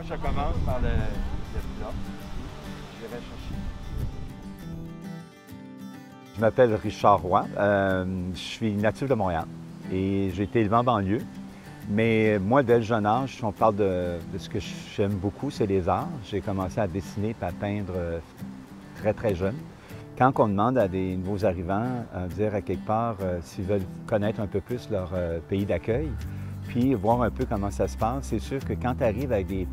Moi, je commence par le plat. Je vais chercher. Je m'appelle Richard Roy. Je suis natif de Montréal et j'ai été élevé en banlieue. Mais moi, dès le jeune âge, si on parle de ce que j'aime beaucoup, c'est les arts. J'ai commencé à dessiner et à peindre très, très jeune. Quand on demande à des nouveaux arrivants de dire à quelque part s'ils veulent connaître un peu plus leur pays d'accueil, puis voir un peu comment ça se passe, c'est sûr que quand tu arrives avec des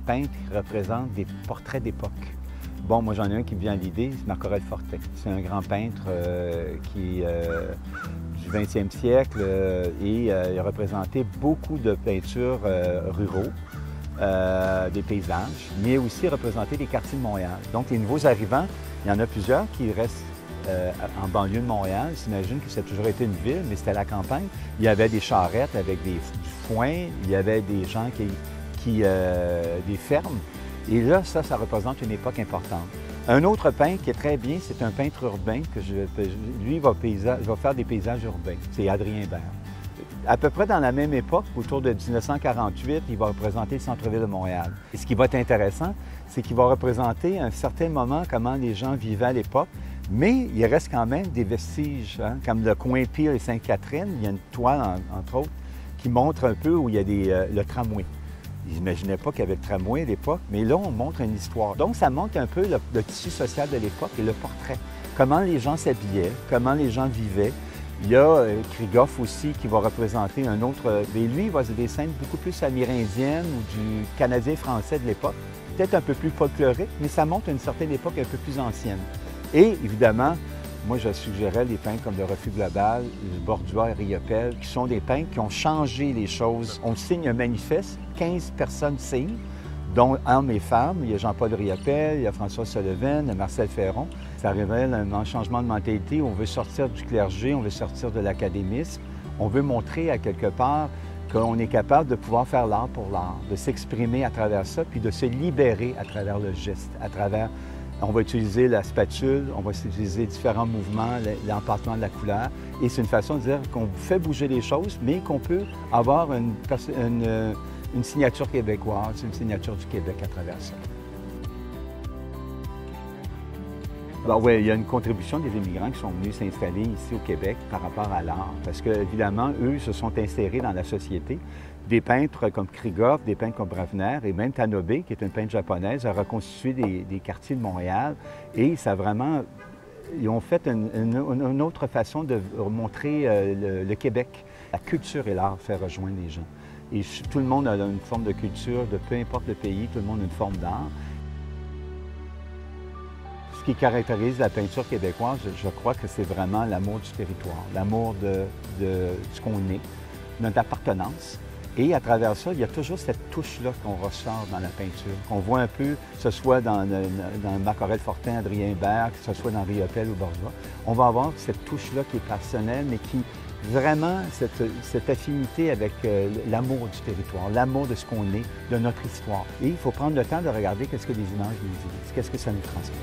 peintres qui représentent des portraits d'époque. Bon, moi j'en ai un qui me vient à l'idée, c'est Marc-Aurèle Fortin. C'est un grand peintre du 20e siècle et il a représenté beaucoup de peintures ruraux, des paysages, mais aussi représenté les quartiers de Montréal. Donc les nouveaux arrivants, il y en a plusieurs qui restent en banlieue de Montréal. J'imagine que ça a toujours été une ville, mais c'était la campagne. Il y avait des charrettes avec du foin, il y avait des gens des fermes. Et là, ça représente une époque importante. Un autre peintre qui est très bien, c'est un peintre urbain lui, il va faire des paysages urbains. C'est Adrien Bert. À peu près dans la même époque, autour de 1948, il va représenter le centre-ville de Montréal. Et ce qui va être intéressant, c'est qu'il va représenter à un certain moment comment les gens vivaient à l'époque, mais il reste quand même des vestiges, hein, comme le coin Pire et Sainte-Catherine. Il y a une toile, entre autres, qui montre un peu où il y a le tramway. Ils n'imaginaient pas qu'il y avait le tramway à l'époque, mais là, on montre une histoire. Donc, ça montre un peu le tissu social de l'époque et le portrait. Comment les gens s'habillaient, comment les gens vivaient. Il y a Krigoff aussi qui va représenter un autre... Mais lui, il va faire des scènes beaucoup plus amérindiennes ou du Canadien-français de l'époque. Peut-être un peu plus folklorique, mais ça montre une certaine époque un peu plus ancienne. Et évidemment, moi, je suggérais des peintres comme le Refus Global, le Bordua et Riopelle, qui sont des peintres qui ont changé les choses. On signe un manifeste, 15 personnes signent, dont hommes et femmes. Il y a Jean-Paul Riopelle, il y a François Sullivan, il y a Marcel Ferron. Ça révèle un changement de mentalité. On veut sortir du clergé, on veut sortir de l'académisme. On veut montrer à quelque part qu'on est capable de pouvoir faire l'art pour l'art, de s'exprimer à travers ça, puis de se libérer à travers le geste, à travers... On va utiliser la spatule, on va utiliser différents mouvements, l'empattement de la couleur. Et c'est une façon de dire qu'on fait bouger les choses, mais qu'on peut avoir une signature québécoise, une signature du Québec à travers ça. Alors oui, il y a une contribution des immigrants qui sont venus s'installer ici au Québec par rapport à l'art. Parce que, évidemment, eux se sont insérés dans la société. Des peintres comme Krigoff, des peintres comme Bravner et même Tanobe, qui est une peintre japonaise, a reconstitué des quartiers de Montréal. Et ça vraiment... Ils ont fait une autre façon de montrer le Québec. La culture et l'art fait rejoindre les gens. Et tout le monde a une forme de culture, de peu importe le pays, tout le monde a une forme d'art. Ce qui caractérise la peinture québécoise, je crois que c'est vraiment l'amour du territoire, l'amour de ce qu'on est, notre appartenance. Et à travers ça, il y a toujours cette touche-là qu'on ressort dans la peinture, qu'on voit un peu, que ce soit dans Marc-Aurèle Fortin, Adrien Bert, que ce soit dans Riopelle ou Bordua. On va avoir cette touche-là qui est personnelle, mais qui vraiment, cette affinité avec l'amour du territoire, l'amour de ce qu'on est, de notre histoire. Et il faut prendre le temps de regarder qu'est-ce que les images nous disent, qu'est-ce que ça nous transmet.